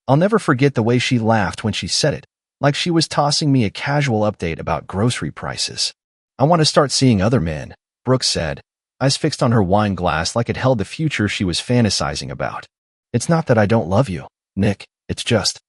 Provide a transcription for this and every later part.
I'll never forget the way she laughed when she said it, like she was tossing me a casual update about grocery prices. I want to start seeing other men, Brooke said, eyes fixed on her wine glass like it held the future she was fantasizing about. It's not that I don't love you, Nick, it's just,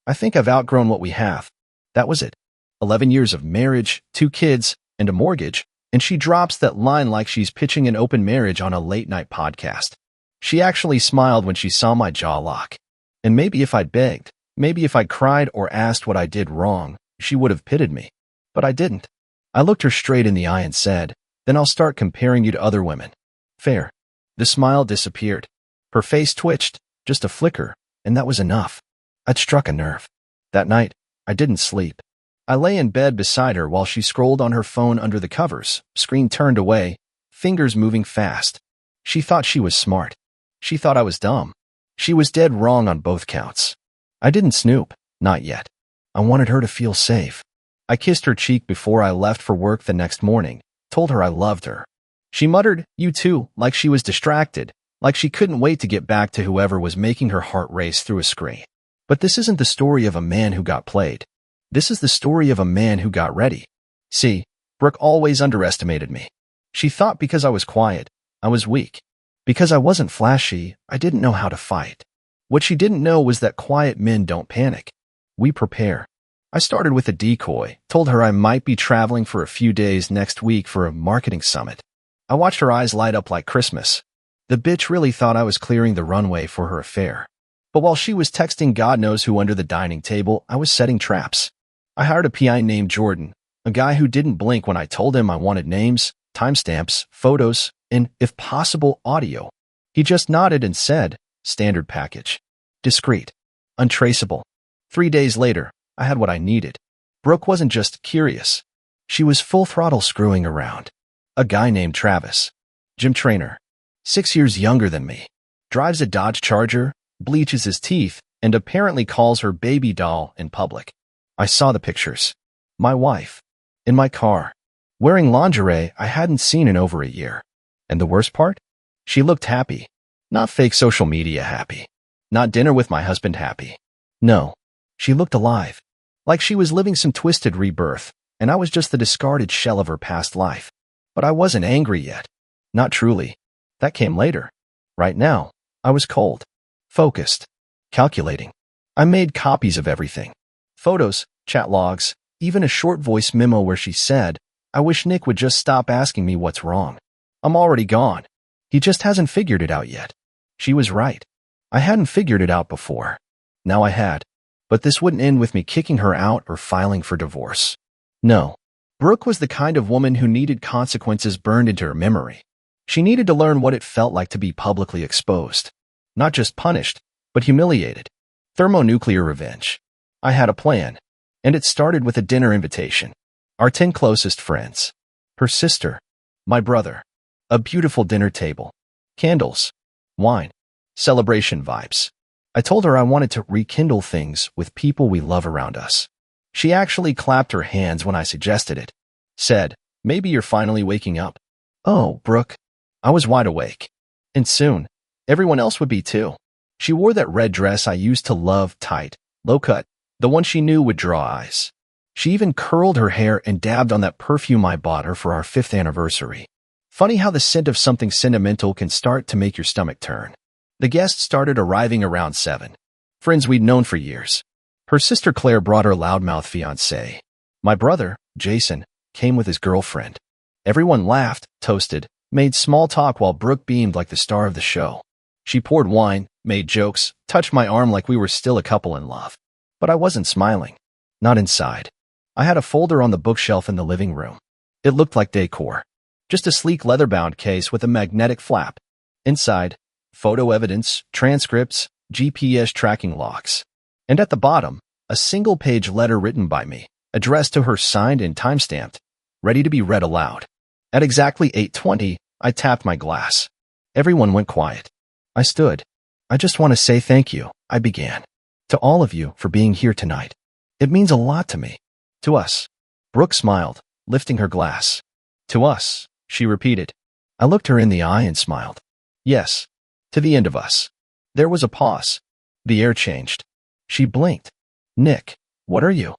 I think I've outgrown what we have. That was it. 11 years of marriage, 2 kids, and a mortgage, and she drops that line like she's pitching an open marriage on a late-night podcast. She actually smiled when she saw my jaw lock. And maybe if I'd begged, maybe if I'd cried or asked what I did wrong, she would have pitied me. But I didn't. I looked her straight in the eye and said, then I'll start comparing you to other women. Fair. The smile disappeared. Her face twitched, just a flicker, and that was enough. I'd struck a nerve. That night, I didn't sleep. I lay in bed beside her while she scrolled on her phone under the covers, screen turned away, fingers moving fast. She thought she was smart. She thought I was dumb. She was dead wrong on both counts. I didn't snoop, not yet. I wanted her to feel safe. I kissed her cheek before I left for work the next morning, told her I loved her. She muttered, "You too," like she was distracted, like she couldn't wait to get back to whoever was making her heart race through a screen. But this isn't the story of a man who got played. This is the story of a man who got ready. See, Brooke always underestimated me. She thought because I was quiet, I was weak. Because I wasn't flashy, I didn't know how to fight. What she didn't know was that quiet men don't panic. We prepare. I started with a decoy, told her I might be traveling for a few days next week for a marketing summit. I watched her eyes light up like Christmas. The bitch really thought I was clearing the runway for her affair. But while she was texting God knows who under the dining table, I was setting traps. I hired a PI named Jordan, a guy who didn't blink when I told him I wanted names, timestamps, photos, and, if possible, audio. He just nodded and said, standard package. Discreet. Untraceable. 3 days later, I had what I needed. Brooke wasn't just curious. She was full throttle screwing around. A guy named Travis. Gym trainer. 6 years younger than me. Drives a Dodge Charger, bleaches his teeth, and apparently calls her baby doll in public. I saw the pictures. My wife. In my car. Wearing lingerie I hadn't seen in over a year. And the worst part? She looked happy. Not fake social media happy. Not dinner with my husband happy. No. She looked alive. Like she was living some twisted rebirth, and I was just the discarded shell of her past life. But I wasn't angry yet. Not truly. That came later. Right now, I was cold. Focused. Calculating. I made copies of everything. Photos, chat logs, even a short voice memo where she said, "I wish Nick would just stop asking me what's wrong. I'm already gone. He just hasn't figured it out yet." She was right. I hadn't figured it out before. Now I had. But this wouldn't end with me kicking her out or filing for divorce. No. Brooke was the kind of woman who needed consequences burned into her memory. She needed to learn what it felt like to be publicly exposed. Not just punished, but humiliated. Thermonuclear revenge. I had a plan, and it started with a dinner invitation. Our 10 closest friends. Her sister. My brother. A beautiful dinner table. Candles. Wine. Celebration vibes. I told her I wanted to rekindle things with people we love around us. She actually clapped her hands when I suggested it. Said, "Maybe you're finally waking up." Oh, Brooke. I was wide awake. And soon, everyone else would be too. She wore that red dress I used to love, tight, low cut, the one she knew would draw eyes. She even curled her hair and dabbed on that perfume I bought her for our 5th anniversary. Funny how the scent of something sentimental can start to make your stomach turn. The guests started arriving around 7. Friends we'd known for years. Her sister Claire brought her loudmouth fiancé. My brother, Jason, came with his girlfriend. Everyone laughed, toasted, made small talk while Brooke beamed like the star of the show. She poured wine, made jokes, touched my arm like we were still a couple in love. But I wasn't smiling. Not inside. I had a folder on the bookshelf in the living room. It looked like decor. Just a sleek leather-bound case with a magnetic flap. Inside, photo evidence, transcripts, GPS tracking logs. And at the bottom, a single-page letter written by me, addressed to her, signed and time-stamped, ready to be read aloud. At exactly 8:20, I tapped my glass. Everyone went quiet. I stood. "I just want to say thank you," I began. "To all of you for being here tonight. It means a lot to me. To us." Brooke smiled, lifting her glass. "To us," she repeated. I looked her in the eye and smiled. "Yes. To the end of us." There was a pause. The air changed. She blinked. Nick, what are you?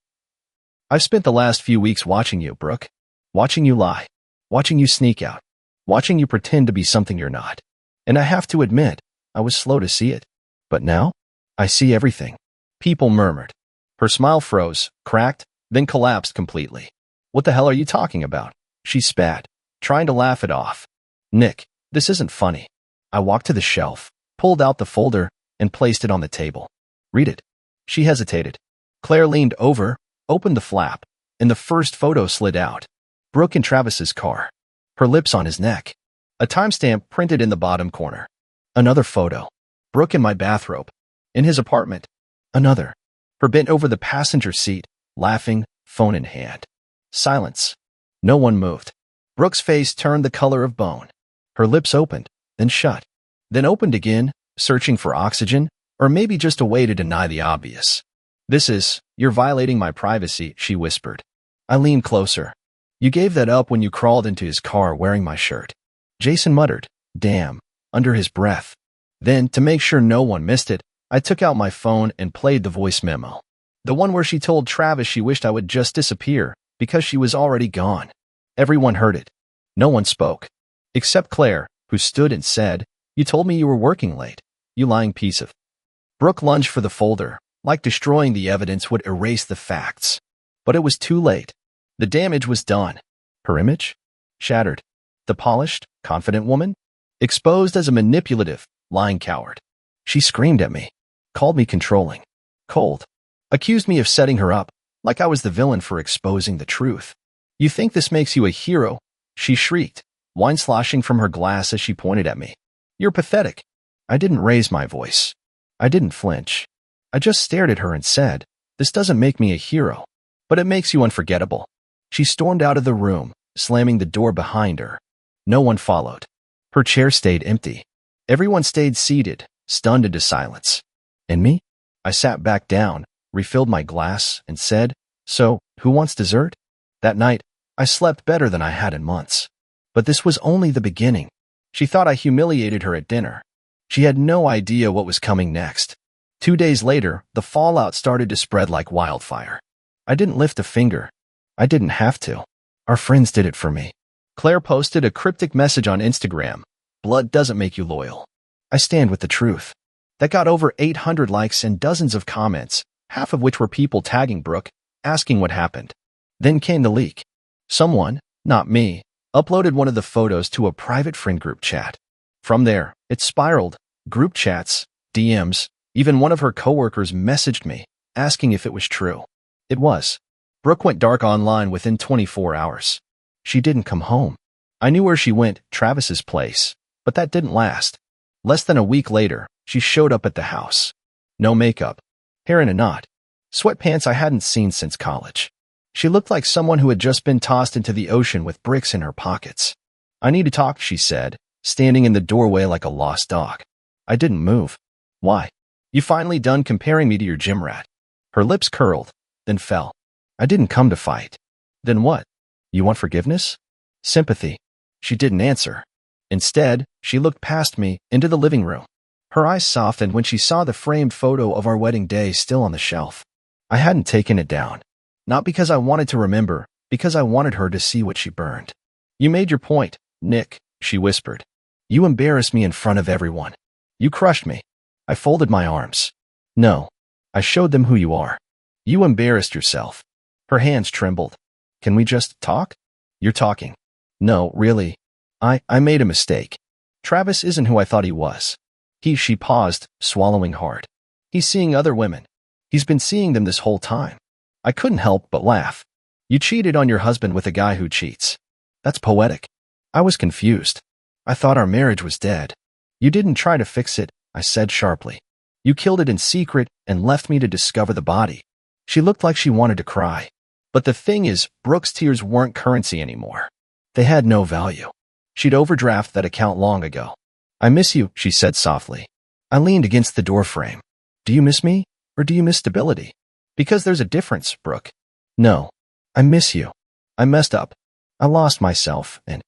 I've spent the last few weeks watching you, Brooke. Watching you lie. Watching you sneak out. Watching you pretend to be something you're not. And I have to admit, I was slow to see it. But now, I see everything. People murmured. Her smile froze, cracked, then collapsed completely. What the hell are you talking about? She spat, trying to laugh it off. Nick, this isn't funny. I walked to the shelf, pulled out the folder, and placed it on the table. Read it. She hesitated. Claire leaned over, opened the flap, and the first photo slid out. Brooke in Travis's car. Her lips on his neck. A timestamp printed in the bottom corner. Another photo. Brooke in my bathrobe. In his apartment. Another. Her bent over the passenger seat, laughing, phone in hand. Silence. No one moved. Brooke's face turned the color of bone. Her lips opened, then shut. Then opened again, searching for oxygen, or maybe just a way to deny the obvious. You're violating my privacy, she whispered. I leaned closer. You gave that up when you crawled into his car wearing my shirt. Jason muttered, damn, under his breath. Then, to make sure no one missed it, I took out my phone and played the voice memo. The one where she told Travis she wished I would just disappear because she was already gone. Everyone heard it. No one spoke. Except Claire, who stood and said, You told me you were working late. You lying piece of... Brooke lunged for the folder, like destroying the evidence would erase the facts. But it was too late. The damage was done. Her image? Shattered. The polished, confident woman? Exposed as a manipulative, lying coward. She screamed at me, called me controlling, cold, accused me of setting her up, like I was the villain for exposing the truth. You think this makes you a hero? She shrieked, wine sloshing from her glass as she pointed at me. You're pathetic. I didn't raise my voice. I didn't flinch. I just stared at her and said, This doesn't make me a hero, but it makes you unforgettable. She stormed out of the room, slamming the door behind her. No one followed. Her chair stayed empty. Everyone stayed seated, stunned into silence. And me? I sat back down, refilled my glass, and said, So, who wants dessert? That night, I slept better than I had in months. But this was only the beginning. She thought I humiliated her at dinner. She had no idea what was coming next. 2 days later, the fallout started to spread like wildfire. I didn't lift a finger. I didn't have to. Our friends did it for me. Claire posted a cryptic message on Instagram. Blood doesn't make you loyal. I stand with the truth. That got over 800 likes and dozens of comments, half of which were people tagging Brooke, asking what happened. Then came the leak. Someone, not me, uploaded one of the photos to a private friend group chat. From there, it spiraled. Group chats, DMs, even one of her coworkers messaged me, asking if it was true. It was. Brooke went dark online within 24 hours. She didn't come home. I knew where she went, Travis's place, but that didn't last. Less than a week later, she showed up at the house. No makeup, hair in a knot, sweatpants I hadn't seen since college. She looked like someone who had just been tossed into the ocean with bricks in her pockets. I need to talk, she said, standing in the doorway like a lost dog. I didn't move. Why? You finally done comparing me to your gym rat? Her lips curled, then fell. I didn't come to fight. Then what? You want forgiveness? Sympathy. She didn't answer. Instead, she looked past me into the living room. Her eyes softened when she saw the framed photo of our wedding day still on the shelf. I hadn't taken it down. Not because I wanted to remember, because I wanted her to see what she burned. You made your point, Nick, she whispered. You embarrassed me in front of everyone. You crushed me. I folded my arms. No. I showed them who you are. You embarrassed yourself. Her hands trembled. Can we just talk? You're talking. No, really. I made a mistake. Travis isn't who I thought he was. She paused, swallowing hard. He's seeing other women. He's been seeing them this whole time. I couldn't help but laugh. You cheated on your husband with a guy who cheats. That's poetic. I was confused. I thought our marriage was dead. You didn't try to fix it, I said sharply. You killed it in secret and left me to discover the body. She looked like she wanted to cry. But the thing is, Brooke's tears weren't currency anymore. They had no value. She'd overdrafted that account long ago. I miss you, she said softly. I leaned against the doorframe. Do you miss me, or do you miss stability? Because there's a difference, Brooke. No. I miss you. I messed up. I lost myself, and...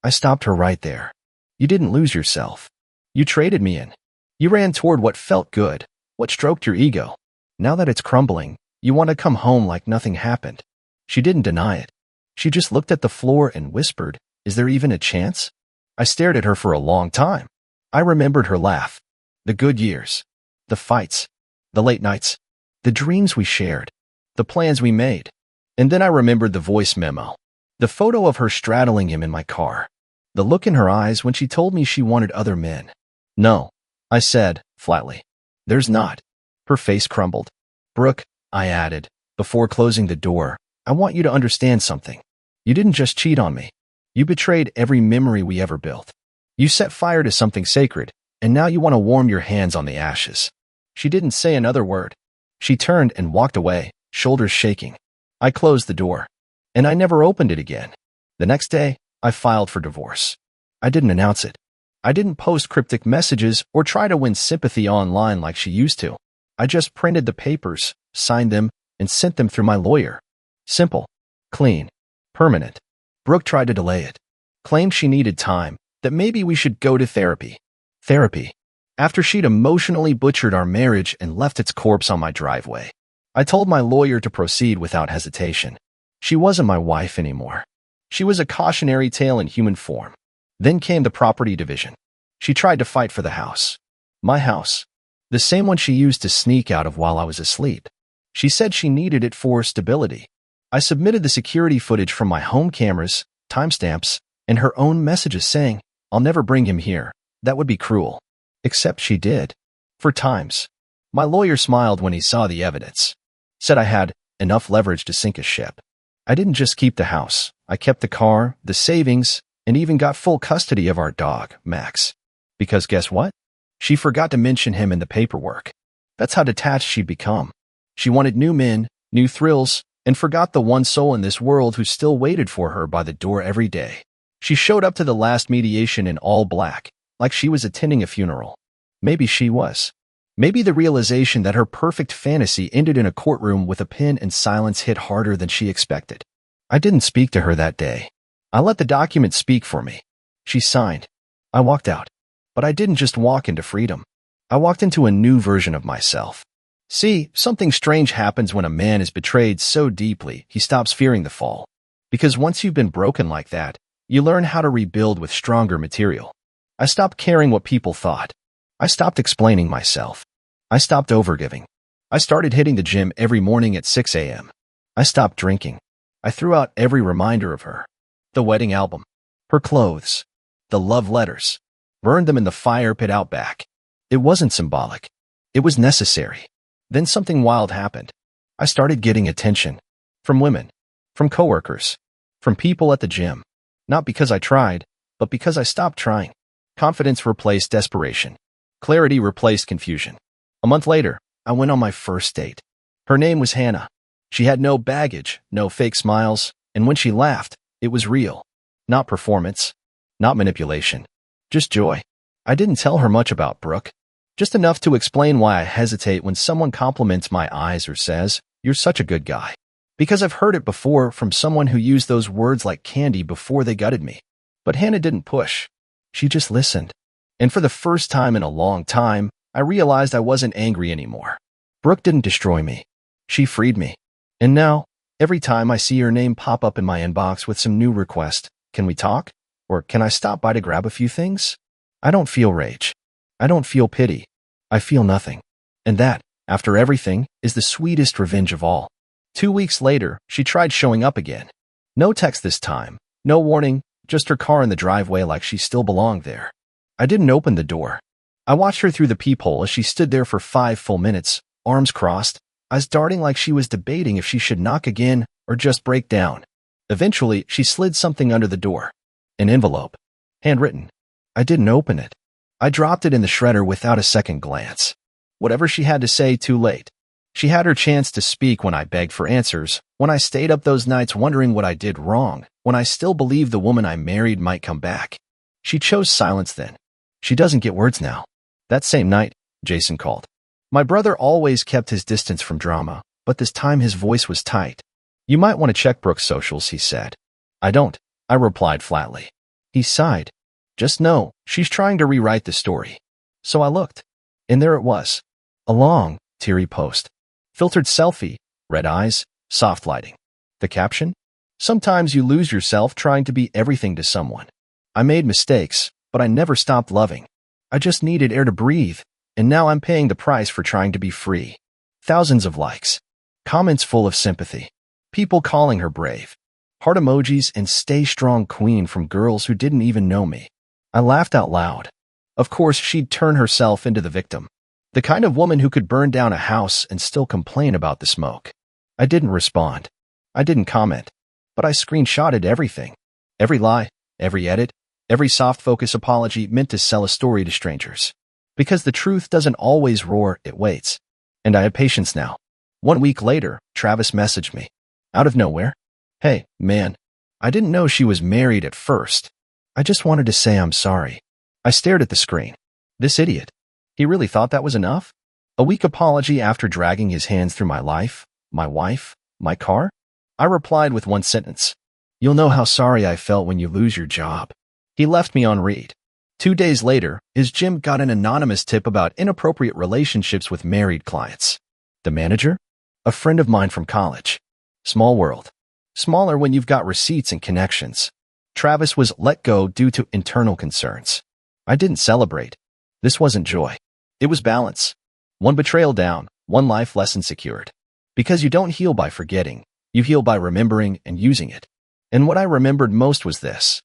I stopped her right there. You didn't lose yourself. You traded me in. You ran toward what felt good, what stroked your ego. Now that it's crumbling, you want to come home like nothing happened. She didn't deny it. She just looked at the floor and whispered, "Is there even a chance?" I stared at her for a long time. I remembered her laugh, the good years, the fights, the late nights, the dreams we shared, the plans we made. And then I remembered the voice memo, the photo of her straddling him in my car, the look in her eyes when she told me she wanted other men. "No," I said, flatly. "There's not." Her face crumbled. "Brooke," I added, before closing the door, "I want you to understand something. You didn't just cheat on me. You betrayed every memory we ever built. You set fire to something sacred, and now you want to warm your hands on the ashes." She didn't say another word. She turned and walked away, shoulders shaking. I closed the door, and I never opened it again. The next day, I filed for divorce. I didn't announce it. I didn't post cryptic messages or try to win sympathy online like she used to. I just printed the papers, signed them, and sent them through my lawyer. Simple, clean, permanent. Brooke tried to delay it, claimed she needed time, that maybe we should go to therapy. Therapy. After she'd emotionally butchered our marriage and left its corpse on my driveway. I told my lawyer to proceed without hesitation. She wasn't my wife anymore. She was a cautionary tale in human form. Then came the property division. She tried to fight for the house. My house. The same one she used to sneak out of while I was asleep. She said she needed it for stability. I submitted the security footage from my home cameras, timestamps, and her own messages saying, "I'll never bring him here. That would be cruel." Except she did. For times. My lawyer smiled when he saw the evidence. Said I had enough leverage to sink a ship. I didn't just keep the house. I kept the car, the savings, and even got full custody of our dog, Max. Because guess what? She forgot to mention him in the paperwork. That's how detached she'd become. She wanted new men, new thrills, and forgot the one soul in this world who still waited for her by the door every day. She showed up to the last mediation in all black, like she was attending a funeral. Maybe she was. Maybe the realization that her perfect fantasy ended in a courtroom with a pen and silence hit harder than she expected. I didn't speak to her that day. I let the document speak for me. She signed. I walked out. But I didn't just walk into freedom. I walked into a new version of myself. See, something strange happens when a man is betrayed so deeply he stops fearing the fall. Because once you've been broken like that, you learn how to rebuild with stronger material. I stopped caring what people thought. I stopped explaining myself. I stopped overgiving. I started hitting the gym every morning at 6 a.m. I stopped drinking. I threw out every reminder of her. The wedding album. Her clothes. The love letters. Burned them in the fire pit out back. It wasn't symbolic. It was necessary. Then something wild happened. I started getting attention. From women. From coworkers. From people at the gym. Not because I tried, but because I stopped trying. Confidence replaced desperation. Clarity replaced confusion. A month later, I went on my first date. Her name was Hannah. She had no baggage, no fake smiles, and when she laughed, it was real. Not performance. Not manipulation. Just joy. I didn't tell her much about Brooke. Just enough to explain why I hesitate when someone compliments my eyes or says, "You're such a good guy." Because I've heard it before from someone who used those words like candy before they gutted me. But Hannah didn't push. She just listened. And for the first time in a long time, I realized I wasn't angry anymore. Brooke didn't destroy me. She freed me. And now, every time I see her name pop up in my inbox with some new request, "Can we talk?" Or "Can I stop by to grab a few things?" I don't feel rage. I don't feel pity. I feel nothing. And that, after everything, is the sweetest revenge of all. 2 weeks later, she tried showing up again. No text this time. No warning, just her car in the driveway like she still belonged there. I didn't open the door. I watched her through the peephole as she stood there for 5 full minutes, arms crossed, eyes darting like she was debating if she should knock again or just break down. Eventually, she slid something under the door. An envelope. Handwritten. I didn't open it. I dropped it in the shredder without a second glance. Whatever she had to say, too late. She had her chance to speak when I begged for answers, when I stayed up those nights wondering what I did wrong, when I still believed the woman I married might come back. She chose silence then. She doesn't get words now. That same night, Jason called. My brother always kept his distance from drama, but this time his voice was tight. "You might want to check Brooke's socials," he said. "I don't," I replied flatly. He sighed. "Just know, she's trying to rewrite the story." So I looked. And there it was. A long, teary post. Filtered selfie, red eyes, soft lighting. The caption? Sometimes you lose yourself trying to be everything to someone. I made mistakes, but I never stopped loving. I just needed air to breathe, and now I'm paying the price for trying to be free. Thousands of likes. Comments full of sympathy. People calling her brave. Heart emojis and stay strong queen from girls who didn't even know me. I laughed out loud. Of course, she'd turn herself into the victim. The kind of woman who could burn down a house and still complain about the smoke. I didn't respond. I didn't comment. But I screenshotted everything. Every lie, every edit, every soft focus apology meant to sell a story to strangers. Because the truth doesn't always roar, it waits. And I had patience now. 1 week later, Travis messaged me. Out of nowhere. Hey, man. I didn't know she was married at first. I just wanted to say I'm sorry. I stared at the screen. This idiot. He really thought that was enough? A weak apology after dragging his hands through my life, my wife, my car? I replied with one sentence. You'll know how sorry I felt when you lose your job. He left me on read. 2 days later, his gym got an anonymous tip about inappropriate relationships with married clients. The manager? A friend of mine from college. Small world. Smaller when you've got receipts and connections. Travis was let go due to internal concerns. I didn't celebrate. This wasn't joy. It was balance. One betrayal down, one life lesson secured. Because you don't heal by forgetting. You heal by remembering and using it. And what I remembered most was this.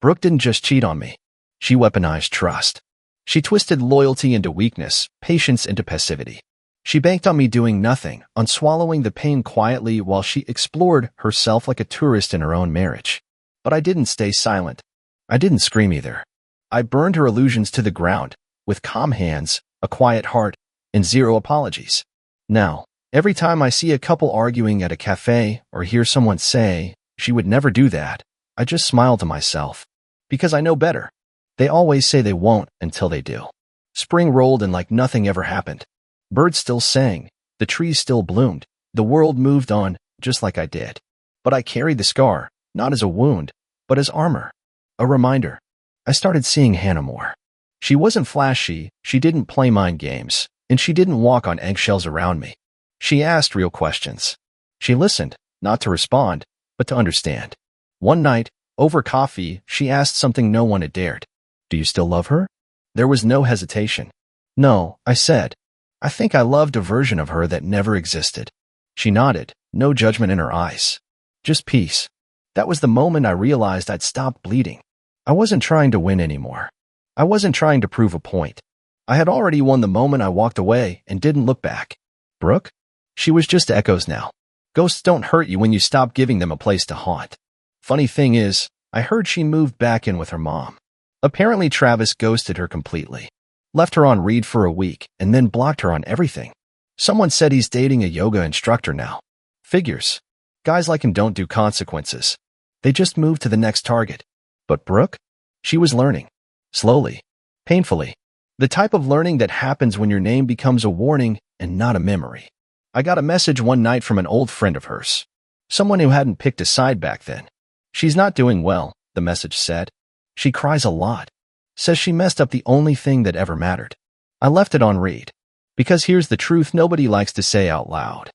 Brooke didn't just cheat on me. She weaponized trust. She twisted loyalty into weakness, patience into passivity. She banked on me doing nothing, on swallowing the pain quietly while she explored herself like a tourist in her own marriage. But I didn't stay silent. I didn't scream either. I burned her illusions to the ground, with calm hands, a quiet heart, and zero apologies. Now, every time I see a couple arguing at a cafe or hear someone say, she would never do that, I just smile to myself. Because I know better. They always say they won't until they do. Spring rolled and like nothing ever happened. Birds still sang, the trees still bloomed, the world moved on just like I did. But I carried the scar, not as a wound, but as armor. A reminder. I started seeing Hannah more. She wasn't flashy, she didn't play mind games, and she didn't walk on eggshells around me. She asked real questions. She listened, not to respond, but to understand. One night, over coffee, she asked something no one had dared. Do you still love her? There was no hesitation. No, I said. I think I loved a version of her that never existed. She nodded, no judgment in her eyes. Just peace. That was the moment I realized I'd stopped bleeding. I wasn't trying to win anymore. I wasn't trying to prove a point. I had already won the moment I walked away and didn't look back. Brooke? She was just echoes now. Ghosts don't hurt you when you stop giving them a place to haunt. Funny thing is, I heard she moved back in with her mom. Apparently Travis ghosted her completely. Left her on read for a week and then blocked her on everything. Someone said he's dating a yoga instructor now. Figures. Guys like him don't do consequences. They just move to the next target. But Brooke? She was learning. Slowly. Painfully. The type of learning that happens when your name becomes a warning and not a memory. I got a message one night from an old friend of hers. Someone who hadn't picked a side back then. She's not doing well, the message said. She cries a lot. Says she messed up the only thing that ever mattered. I left it on read. Because here's the truth nobody likes to say out loud.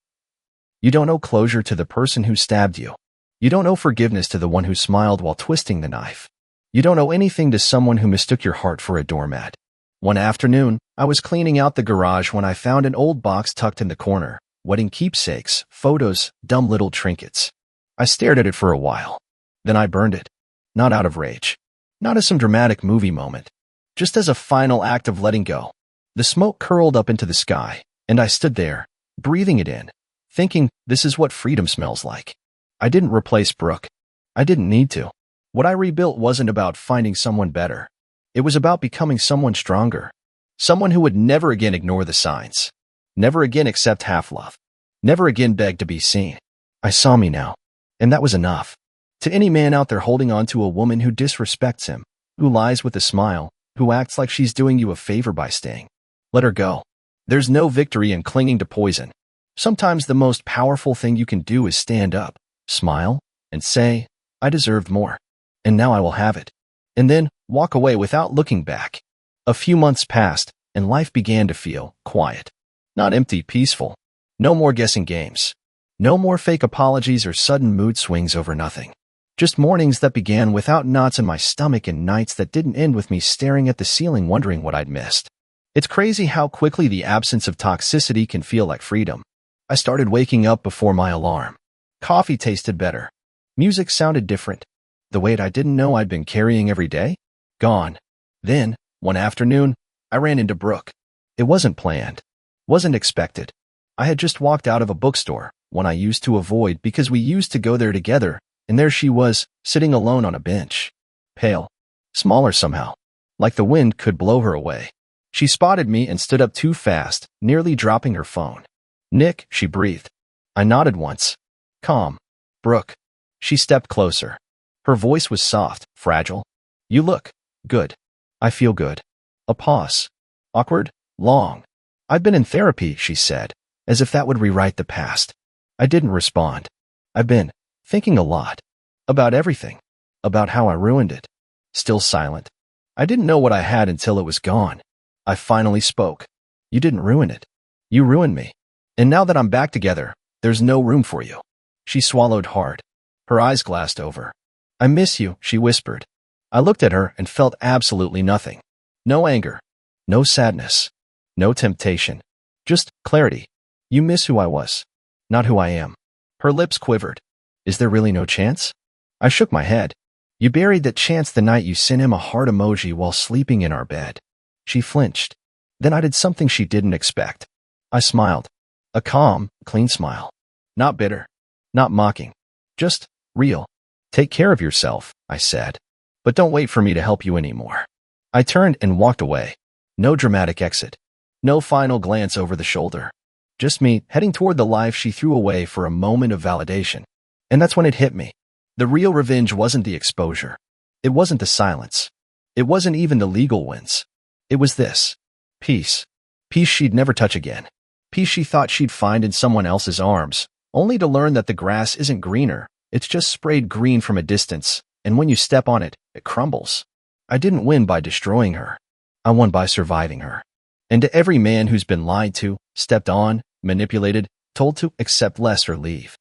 You don't owe closure to the person who stabbed you. You don't owe forgiveness to the one who smiled while twisting the knife. You don't owe anything to someone who mistook your heart for a doormat. One afternoon, I was cleaning out the garage when I found an old box tucked in the corner. Wedding keepsakes, photos, dumb little trinkets. I stared at it for a while. Then I burned it. Not out of rage. Not as some dramatic movie moment. Just as a final act of letting go. The smoke curled up into the sky, and I stood there, breathing it in, thinking, this is what freedom smells like. I didn't replace Brooke. I didn't need to. What I rebuilt wasn't about finding someone better. It was about becoming someone stronger. Someone who would never again ignore the signs. Never again accept half-love. Never again beg to be seen. I saw me now. And that was enough. To any man out there holding on to a woman who disrespects him, who lies with a smile, who acts like she's doing you a favor by staying, let her go. There's no victory in clinging to poison. Sometimes the most powerful thing you can do is stand up, smile, and say, I deserved more. And now I will have it. And then walk away without looking back. A few months passed, and life began to feel quiet. Not empty, peaceful. No more guessing games. No more fake apologies or sudden mood swings over nothing. Just mornings that began without knots in my stomach and nights that didn't end with me staring at the ceiling wondering what I'd missed. It's crazy how quickly the absence of toxicity can feel like freedom. I started waking up before my alarm. Coffee tasted better. Music sounded different. The weight I didn't know I'd been carrying every day? Gone. Then, one afternoon, I ran into Brooke. It wasn't planned. Wasn't expected. I had just walked out of a bookstore, one I used to avoid because we used to go there together, and there she was, sitting alone on a bench. Pale. Smaller somehow. Like the wind could blow her away. She spotted me and stood up too fast, nearly dropping her phone. "Nick," she breathed. I nodded once. "Calm. Brooke." She stepped closer. Her voice was soft, fragile. "You look good." "I feel good." A pause. Awkward, long. "I've been in therapy," she said, as if that would rewrite the past. I didn't respond. "I've been thinking a lot. About everything. About how I ruined it." Still silent. I didn't know what I had until it was gone. I finally spoke. "You didn't ruin it. You ruined me. And now that I'm back together, there's no room for you." She swallowed hard. Her eyes glassed over. "I miss you," she whispered. I looked at her and felt absolutely nothing. No anger. No sadness. No temptation. Just clarity. "You miss who I was, not who I am." Her lips quivered. "Is there really no chance?" I shook my head. "You buried that chance the night you sent him a heart emoji while sleeping in our bed." She flinched. Then I did something she didn't expect. I smiled. A calm, clean smile. Not bitter. Not mocking. Just real. "Take care of yourself," I said. "But don't wait for me to help you anymore." I turned and walked away. No dramatic exit. No final glance over the shoulder. Just me heading toward the life she threw away for a moment of validation. And that's when it hit me. The real revenge wasn't the exposure. It wasn't the silence. It wasn't even the legal wins. It was this. Peace. Peace she'd never touch again. Peace she thought she'd find in someone else's arms, only to learn that the grass isn't greener, it's just sprayed green from a distance, and when you step on it, it crumbles. I didn't win by destroying her. I won by surviving her. And to every man who's been lied to, stepped on, manipulated, told to accept less or leave.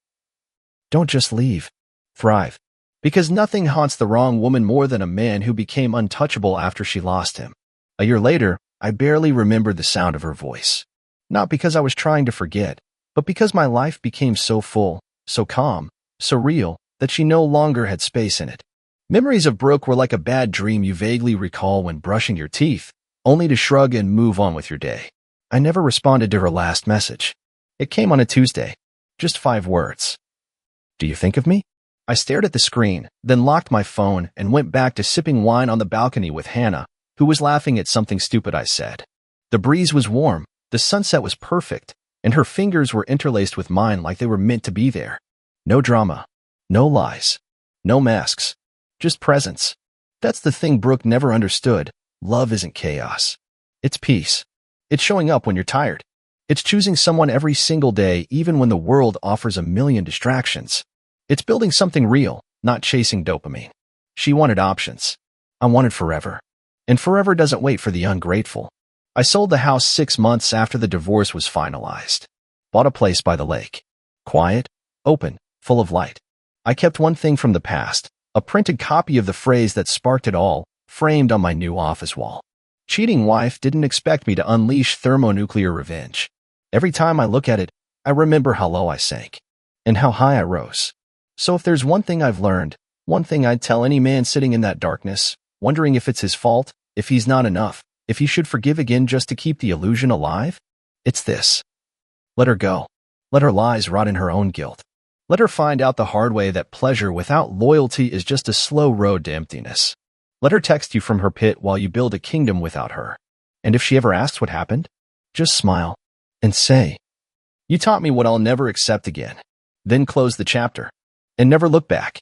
Don't just leave. Thrive. Because nothing haunts the wrong woman more than a man who became untouchable after she lost him. A year later, I barely remembered the sound of her voice. Not because I was trying to forget, but because my life became so full, so calm, so real, that she no longer had space in it. Memories of Brooke were like a bad dream you vaguely recall when brushing your teeth, only to shrug and move on with your day. I never responded to her last message. It came on a Tuesday. Just 5 words. "Do you think of me?" I stared at the screen, then locked my phone and went back to sipping wine on the balcony with Hannah, who was laughing at something stupid I said. The breeze was warm, the sunset was perfect, and her fingers were interlaced with mine like they were meant to be there. No drama. No lies. No masks. Just presence. That's the thing Brooke never understood. Love isn't chaos. It's peace. It's showing up when you're tired. It's choosing someone every single day even when the world offers a million distractions. It's building something real, not chasing dopamine. She wanted options. I wanted forever. And forever doesn't wait for the ungrateful. I sold the house 6 months after the divorce was finalized. Bought a place by the lake. Quiet, open, full of light. I kept one thing from the past, a printed copy of the phrase that sparked it all, framed on my new office wall. Cheating wife didn't expect me to unleash thermonuclear revenge. Every time I look at it, I remember how low I sank. And how high I rose. So if there's one thing I've learned, one thing I'd tell any man sitting in that darkness, wondering if it's his fault, if he's not enough, if he should forgive again just to keep the illusion alive, it's this. Let her go. Let her lies rot in her own guilt. Let her find out the hard way that pleasure without loyalty is just a slow road to emptiness. Let her text you from her pit while you build a kingdom without her. And if she ever asks what happened, just smile and say, "You taught me what I'll never accept again." Then close the chapter and never look back.